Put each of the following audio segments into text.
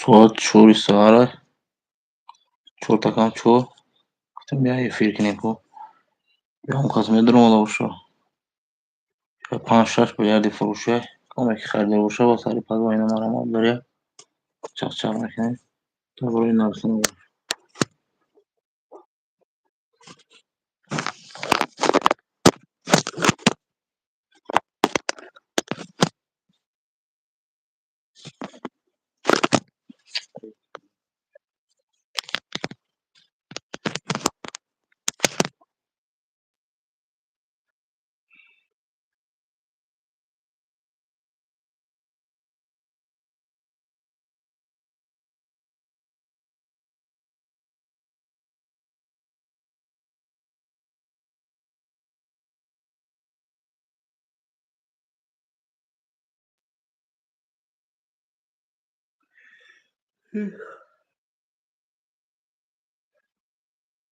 Suat çoğu istihare. Çoğu takım çoğu. Tam ya firkine ko. Ya هم خواستم یه دونه مالا باشه یا 5-6 بلیارد فروشه کمکی خریده باشه با سری پد و اینا مرا هم داره چاق چاق میکنه تا برای این نرسونه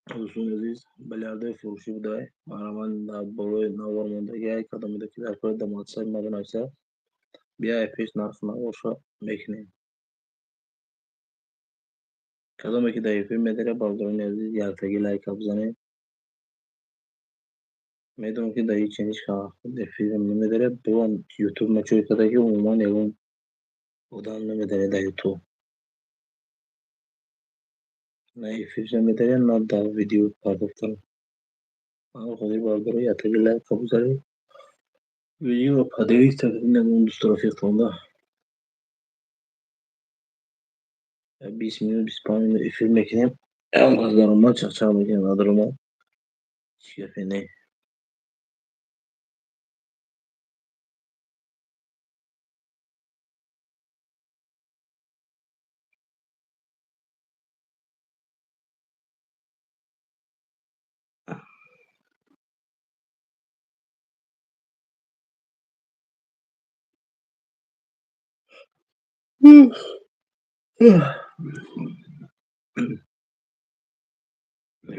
دوستان عزیز بلیارد فروشی بوده من در بالای نوارماندگی کدامی که در کار دمادسای ما بنویسه بیا پیش نرخ نباشه میکنیم کدامی که در فیلم میداره بالدران عزیز یلتگی لایک بزنید میدونم که در هیچ چیزی در فیلم نمیداره بگم یوتیوب مچوی کده که عموما یکم بودن نمیداره در یوتیوب نه فیلم میداره نه در ویدیو پرداختن اما خودی بالدران یلتگی لایک بزنید ویدیو پدری تقدیم نمون دوست رفیقتان 20 minut 25 minut film میکنیم هم از درمان چخچه میکنیم ندارم چیه نه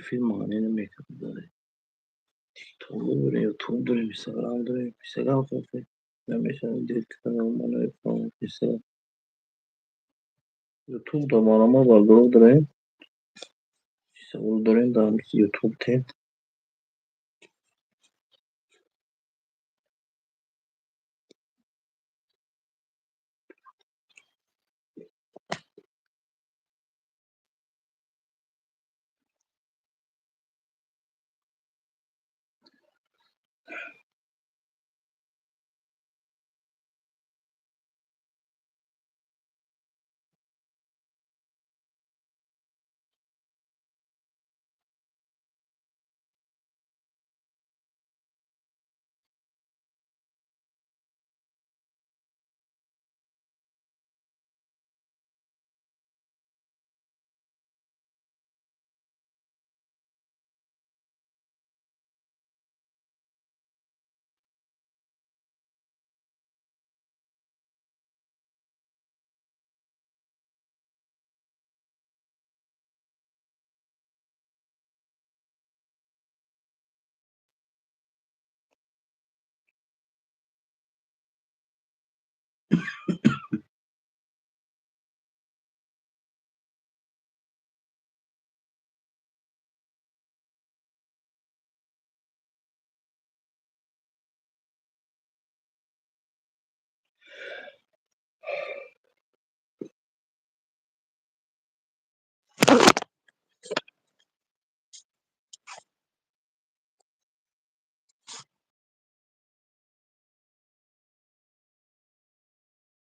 فیلم آنی نمیکنم داره توب داره یوتیوب داره اینستاگرام داره اینستاگرام خیلی نمیشه دیت کنم من نمیکنم اینستاگرام یوتیوب داره ما بالدرو داره اینستاگرام داره در یوتیوب تین